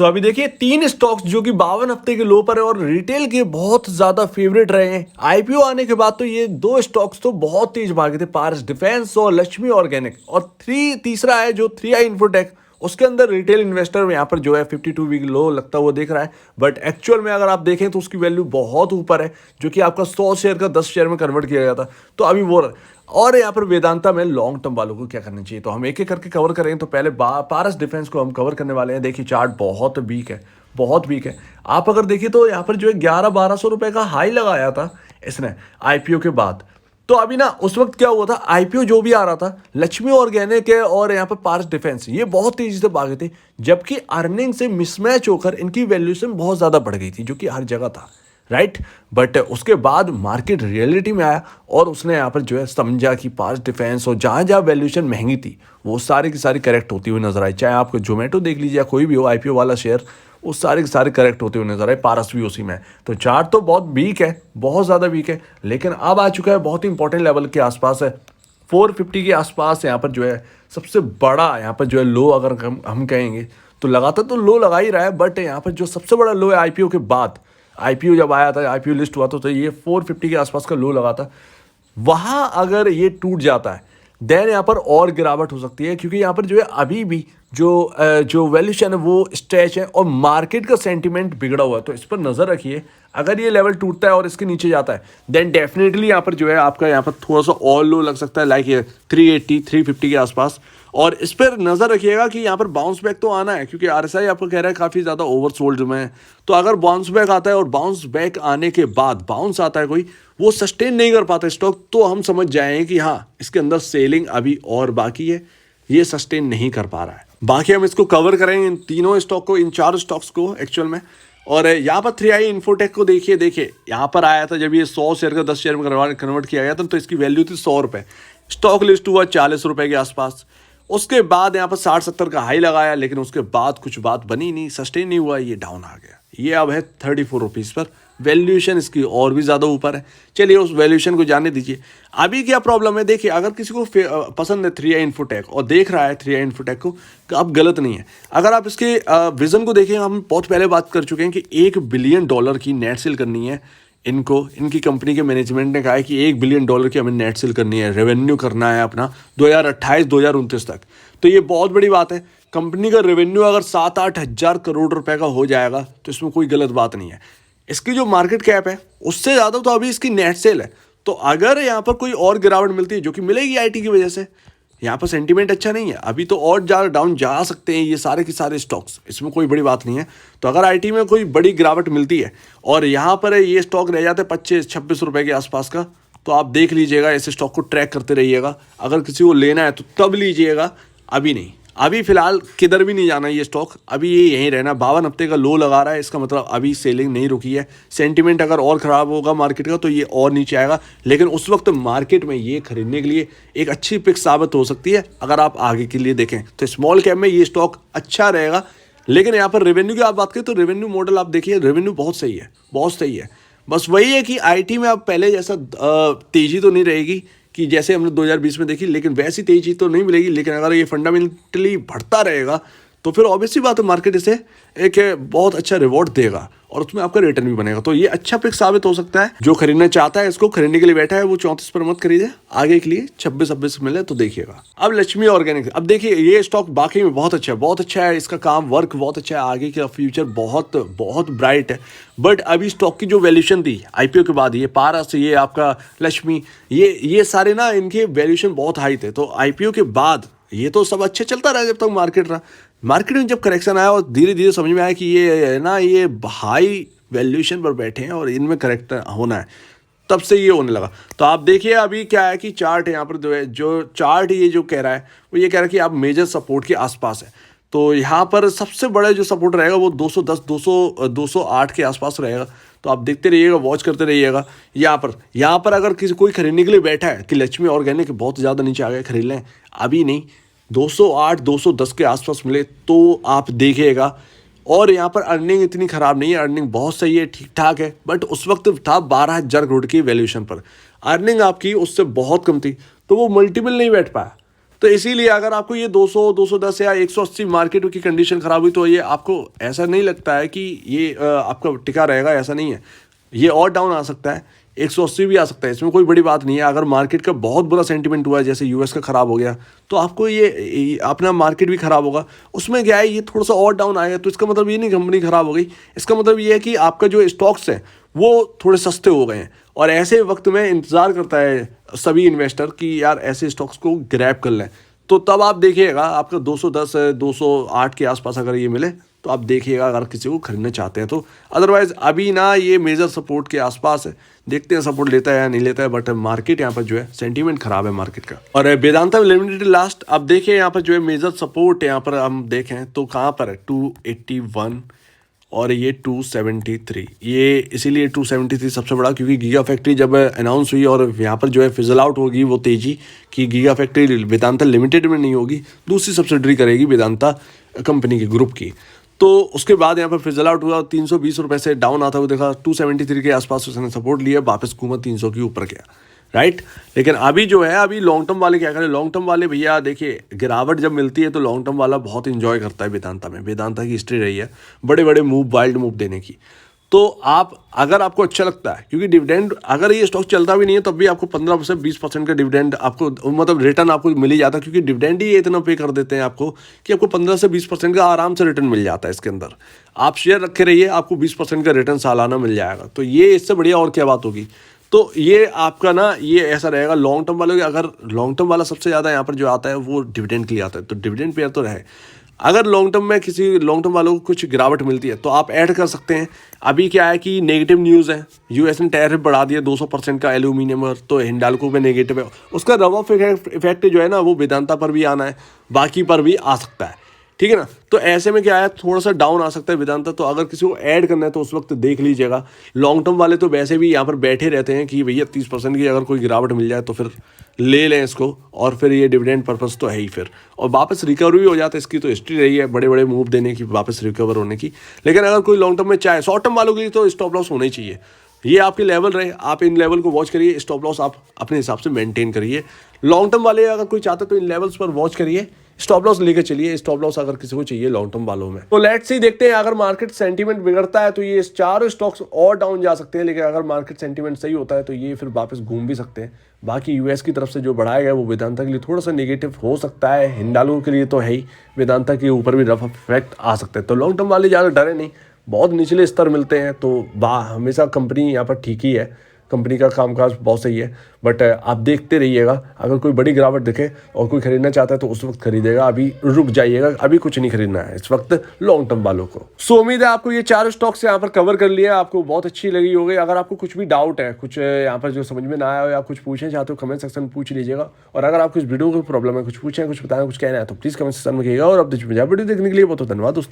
अभी देखिए तीन स्टॉक्स जो कि 52 हफ्ते के लो पर है और रिटेल के बहुत ज्यादा फेवरेट रहे हैं। आईपीओ आने के बाद तो ये दो स्टॉक्स तो बहुत तेज भागे थे, पारस डिफेंस और लक्ष्मी ऑर्गेनिक। और तीसरा है जो 3i इंफोटेक, उसके अंदर रिटेल इन्वेस्टर यहाँ पर जो है 52 वीक लो लगता हुआ देख रहा है, बट एक्चुअल में अगर आप देखें तो उसकी वैल्यू बहुत ऊपर है, जो कि आपका 100 शेयर का 10 शेयर में कन्वर्ट किया गया था। तो अभी वो और यहाँ पर वेदांता में लॉन्ग टर्म वालों को क्या करना चाहिए, तो हम एक एक करके कवर करेंगे। तो पहले पारस डिफेंस को हम कवर करने वाले हैं। देखिए चार्ट बहुत वीक है, बहुत वीक है। आप अगर देखिए तो यहाँ पर जो है 1100-1200 रुपए का हाई लगाया था इसने आईपीओ के बाद। तो अभी ना उस वक्त क्या हुआ था, आईपीओ जो भी आ रहा था लक्ष्मी ऑर्गेनिक है और यहाँ पर पारस डिफेंस, ये बहुत तेजी से भागे थे, जबकि अर्निंग से मिसमैच होकर इनकी वैल्यूएशन बहुत ज्यादा बढ़ गई थी, जो कि हर जगह था, राइट। बट उसके बाद मार्केट रियलिटी में आया और उसने यहाँ पर जो है समझा कि पारस डिफेंस और जहाँ जहाँ वैल्यूएशन महंगी थी वो सारी की सारी करेक्ट होती हुई नजर आई। चाहे आपको जोमेटो देख लीजिए या कोई भी हो आईपीओ वाला शेयर, वो सारे के सारे करेक्ट होते हुए नजर आए, पारस भी उसी में है। तो चार्ट तो बहुत वीक है, बहुत ज़्यादा वीक है, लेकिन अब आ चुका है बहुत ही इंपॉर्टेंट लेवल के आसपास है, 450 के आसपास। यहाँ पर जो है सबसे बड़ा यहाँ पर जो है लो अगर हम कहेंगे तो लगातार तो लो लगा ही रहा है, बट यहाँ पर जो सबसे बड़ा लो है आईपीओ के बाद, आईपीओ जब आया था, आईपीओ लिस्ट हुआ तो ये 450 के आसपास का लो लगा था। वहां अगर ये टूट जाता है देन यहाँ पर और गिरावट हो सकती है, क्योंकि यहाँ पर जो है अभी भी जो वैल्यूशन है वो स्ट्रेच है और मार्केट का सेंटीमेंट बिगड़ा हुआ है। तो इस पर नजर रखिए, अगर ये लेवल टूटता है और इसके नीचे जाता है देन डेफिनेटली यहाँ पर जो है आपका यहाँ पर थोड़ा सा और लो लग सकता है, लाइक ये 380-350 के आसपास। और इस पर नजर रखिएगा कि यहाँ पर बाउंस बैक तो आना है, क्योंकि आरएसआई आपको कह रहा है काफी ज्यादा ओवरसोल्ड में है। तो अगर बाउंस बैक आता है और बाउंस बैक आने के बाद बाउंस आता है कोई, वो सस्टेन नहीं कर पाता स्टॉक, तो हम समझ जाएं कि हाँ इसके अंदर सेलिंग अभी और बाकी है, ये सस्टेन नहीं कर पा रहा है। बाकी हम इसको कवर करेंगे इन तीनों स्टॉक को, इन चार स्टॉक्स को एक्चुअल में। और यहाँ पर 3i इंफोटेक को देखिए यहाँ पर आया था जब ये 100 शेयर का 10 शेयर में कन्वर्ट किया गया था, तो इसकी वैल्यू थी 100 रुपये, स्टॉक लिस्ट हुआ 40 रुपये के आसपास। उसके बाद यहाँ पर 60-70 का हाई लगाया, लेकिन उसके बाद कुछ बात बनी नहीं, सस्टेन नहीं हुआ, ये डाउन आ गया। ये अब है 34 रुपीज़ पर, वैल्यूएशन इसकी और भी ज़्यादा ऊपर है। चलिए उस वैल्यूएशन को जाने दीजिए। अभी क्या प्रॉब्लम है, देखिए अगर किसी को पसंद है 3i इंफोटेक और देख रहा है 3i इंफोटेक को, तो अब गलत नहीं है। अगर आप इसके विजन को देखें, हम बहुत पहले बात कर चुके हैं कि $1 बिलियन की नेट सेल करनी है इनको, इनकी कंपनी के मैनेजमेंट ने कहा है कि $1 बिलियन की हमें नेट सेल करनी है, रेवेन्यू करना है अपना 2028-2029 तक। तो ये बहुत बड़ी बात है। कंपनी का रेवेन्यू अगर 7-8 हज़ार करोड़ रुपए का हो जाएगा तो इसमें कोई गलत बात नहीं है। इसकी जो मार्केट कैप है उससे ज़्यादा तो अभी इसकी नेट सेल है। तो अगर यहाँ पर कोई और गिरावट मिलती है, जो कि मिलेगी आईटी की वजह से, यहाँ पर सेंटीमेंट अच्छा नहीं है अभी, तो और ज़्यादा डाउन जा सकते हैं ये सारे के सारे स्टॉक्स, इसमें कोई बड़ी बात नहीं है। तो अगर आईटी में कोई बड़ी गिरावट मिलती है और यहाँ पर ये स्टॉक रह जाते हैं 25-26 रुपये के आसपास का, तो आप देख लीजिएगा, ऐसे स्टॉक को ट्रैक करते रहिएगा। अगर किसी को लेना है तो तब लीजिएगा, अभी नहीं। अभी फिलहाल किधर भी नहीं जाना ये स्टॉक, अभी ये यहीं रहना। 52 हफ्ते का लो लगा रहा है, इसका मतलब अभी सेलिंग नहीं रुकी है। सेंटीमेंट अगर और ख़राब होगा मार्केट का तो ये और नीचे आएगा, लेकिन उस वक्त मार्केट में ये खरीदने के लिए एक अच्छी पिक साबित हो सकती है। अगर आप आगे के लिए देखें तो स्मॉल कैप में ये स्टॉक अच्छा रहेगा। लेकिन यहाँ पर रेवेन्यू की आप बात करें तो रेवेन्यू मॉडल आप देखिए, रेवेन्यू बहुत सही है, बहुत सही है। बस वही है कि आईटी में अब पहले जैसा तेज़ी तो नहीं रहेगी कि जैसे हमने 2020 में देखी, लेकिन वैसी तेजी तो नहीं मिलेगी। लेकिन अगर ये फंडामेंटली बढ़ता रहेगा तो फिर ऑब्वियसली बात है मार्केट इसे एक बहुत अच्छा रिवॉर्ड देगा और उसमें आपका रिटर्न भी बनेगा। तो ये अच्छा पिक साबित हो सकता है। जो खरीदना चाहता है, इसको खरीदने के लिए बैठा है, वो 34 पर मत खरीदे, आगे के लिए 26-26 मिले तो देखिएगा। अब लक्ष्मी ऑर्गेनिक, अब देखिए ये स्टॉक बाकी में बहुत अच्छा है, बहुत अच्छा है, इसका काम वर्क बहुत अच्छा है, आगे का फ्यूचर बहुत बहुत ब्राइट है। बट अभी स्टॉक की जो वैल्यूशन थी आईपीओ के बाद, ये पारस, ये आपका लक्ष्मी, ये सारे ना इनके वैल्यूशन बहुत हाई थे। तो आईपीओ के बाद ये तो सब अच्छे चलता रहा जब तक मार्केट रहा। मार्केट में जब करेक्शन आया और धीरे धीरे समझ में आया कि ये ना ये हाई वैल्यूएशन पर बैठे हैं और इनमें करेक्ट होना है, तब से ये होने लगा। तो आप देखिए अभी क्या है कि चार्ट यहाँ पर जो है, जो चार्ट ये जो कह रहा है वो ये कह रहा है कि आप मेजर सपोर्ट के आसपास है। तो यहाँ पर सबसे बड़ा जो सपोर्ट रहेगा वो 210-208 के आसपास रहेगा। तो आप देखते रहिएगा, वॉच करते रहिएगा। यहाँ पर अगर कोई खरीदने के लिए बैठा है कि लक्ष्मी ऑर्गेनिक बहुत ज़्यादा नीचे आ गए, खरीद लें, अभी नहीं, 208-210 के आसपास मिले तो आप देखिएगा। और यहाँ पर अर्निंग इतनी ख़राब नहीं है, अर्निंग बहुत सही है, ठीक ठाक है। बट उस वक्त था 12,000 करोड़ की वैल्यूएशन पर, अर्निंग आपकी उससे बहुत कम थी, तो वो मल्टीपल नहीं बैठ पाया। तो इसीलिए अगर आपको ये 200, 210 या 180 मार्केट की कंडीशन खराब हुई तो ये आपको ऐसा नहीं लगता है कि ये आपका टिका रहेगा, ऐसा नहीं है। ये और डाउन आ सकता है, 180 भी आ सकता है, इसमें कोई बड़ी बात नहीं है। अगर मार्केट का बहुत बुरा सेंटीमेंट हुआ है, जैसे यूएस का खराब हो गया, तो आपको ये अपना मार्केट भी खराब होगा। उसमें क्या है, ये थोड़ा सा और डाउन आएगा तो इसका मतलब ये नहीं कंपनी खराब हो गई, इसका मतलब ये है कि आपका जो स्टॉक्स है वो थोड़े सस्ते हो गए हैं। और ऐसे वक्त में इंतज़ार करता है सभी इन्वेस्टर कि यार ऐसे स्टॉक्स को ग्रैब कर लें। तो तब आप देखिएगा आपका 210 208 के आसपास अगर ये मिले तो आप देखिएगा अगर किसी को खरीदना चाहते हैं तो। अदरवाइज अभी ना ये मेजर सपोर्ट के आसपास है, देखते हैं सपोर्ट लेता है या नहीं लेता है। बट मार्केट यहाँ पर जो है सेंटीमेंट खराब है मार्केट का। और वेदांता लिमिटेड लास्ट आप देखिए यहाँ पर जो है मेजर सपोर्ट यहाँ पर हम देखें तो कहाँ पर है, 281 और ये 273। ये इसीलिए 273 सबसे बड़ा, क्योंकि गीगा फैक्ट्री जब अनाउंस हुई और यहाँ पर जो है फिजल आउट होगी वो तेजी कि गीगा फैक्ट्री वेदांता लिमिटेड में नहीं होगी, दूसरी सब्सिडरी करेगी वेदांता कंपनी के ग्रुप की। तो उसके बाद यहाँ पर फिजल आउट हुआ, 320 रुपये से डाउन आता हुआ देखा, 273 के आसपास उसने सपोर्ट लिया, वापस घूमा 300 के ऊपर गया, राइट। लेकिन अभी जो है अभी लॉन्ग टर्म वाले क्या करें, लॉन्ग टर्म वाले भैया देखिए गिरावट जब मिलती है तो लॉन्ग टर्म वाला बहुत इंजॉय करता है वेदांता में। वेदांता की हिस्ट्री रही है बड़े बड़े मूव, वाइल्ड मूव देने की। तो आप अगर आपको अच्छा लगता है, क्योंकि डिविडेंड अगर ये स्टॉक चलता भी नहीं है तब भी आपको 15 से 20% का डिविडेंड आपको मतलब रिटर्न आपको मिल ही जाता है, क्योंकि डिविडेंड ही इतना पे कर देते हैं आपको कि आपको 15 से 20% का आराम से रिटर्न मिल जाता है इसके अंदर। आप शेयर रखे रहिए, आपको 20% का रिटर्न सालाना मिल जाएगा। तो ये इससे बढ़िया और क्या बात होगी। तो ये आपका ना ये ऐसा रहेगा लॉन्ग टर्म वालों के। अगर लॉन्ग टर्म वाला सबसे ज़्यादा यहाँ पर जो आता है वो डिविडेंड के लिए आता है, तो डिविडेंड पेयर तो रहे। अगर लॉन्ग टर्म में किसी लॉन्ग टर्म वालों को कुछ गिरावट मिलती है तो आप ऐड कर सकते हैं। अभी क्या है कि नेगेटिव न्यूज़ है, यूएस ने टैरिफ बढ़ा दिया 200% का एल्यूमिनियम पर, तो हिंडाल्को में नेगेटिव है। उसका रब ऑफ इफेक्ट जो है ना वो वेदांता पर भी आना है, बाकी पर भी आ सकता है, ठीक है ना। तो ऐसे में क्या है थोड़ा सा डाउन आ सकता है वेदांता। तो अगर किसी को ऐड करना है तो उस वक्त देख लीजिएगा। लॉन्ग टर्म वाले तो वैसे भी यहाँ पर बैठे रहते हैं कि भैया 30% की अगर कोई गिरावट मिल जाए तो फिर ले लें इसको, और फिर ये डिविडेंड पर्पस तो है ही फिर, और वापस रिकवर भी हो जाता है। इसकी तो हिस्ट्री रही है बड़े बड़े मूव देने की, वापस रिकवर होने की। लेकिन अगर कोई लॉन्ग टर्म में चाहे, शॉर्ट टर्म वालों के लिए तो स्टॉप लॉस होना ही चाहिए। ये आपके लेवल रहे, आप इन लेवल को वॉच करिए, स्टॉप लॉस आप अपने हिसाब से मेंटेन करिए। लॉन्ग टर्म वाले अगर कोई चाहते तो इन लेवल्स पर वॉच करिए, स्टॉप लॉस लेकर चलिए। स्टॉप लॉस अगर किसी को चाहिए लॉन्ग टर्म वालों में। तो लेट्स सी देखते हैं, अगर मार्केट सेंटीमेंट बिगड़ता है तो ये चारों स्टॉक्स और डाउन जा सकते हैं, लेकिन अगर मार्केट सेंटीमेंट सही होता है तो ये फिर वापस घूम भी सकते हैं। बाकी यूएस की तरफ से जो बढ़ाया गया वो वेदांता के लिए थोड़ा सा नेगेटिव हो सकता है, हिंडाल्को के लिए तो है ही, वेदांता के ऊपर भी रफ इफेक्ट आ सकता है। तो लॉन्ग टर्म वाले ज़्यादा डरे नहीं, बहुत निचले स्तर मिलते हैं तो हमेशा कंपनी यहाँ पर ठीक ही है, कंपनी का कामकाज बहुत सही है। बट आप देखते रहिएगा, अगर कोई बड़ी गिरावट दिखे और कोई खरीदना चाहता है तो उस वक्त खरीदेगा, अभी रुक जाइएगा, अभी कुछ नहीं खरीदना है इस वक्त लॉन्ग टर्म वालों को। सो उम्मीद है आपको ये चारों स्टॉक्स यहाँ पर कवर कर लिया, आपको बहुत अच्छी लगी होगी। अगर आपको कुछ भी डाउट है, कुछ यहाँ पर जो समझ में ना आया हो या कुछ पूछना चाहते हो, कमेंट सेक्शन में पूछ लीजिएगा। और अगर आपको इस वीडियो को प्रॉब्लम है, कुछ पूछें, कुछ बताएं, कुछ कहना है तो प्लीज़ कमेंट सेक्शन में कहिएगा। और अब वीडियो देखने के लिए बहुत धन्यवाद दोस्तों।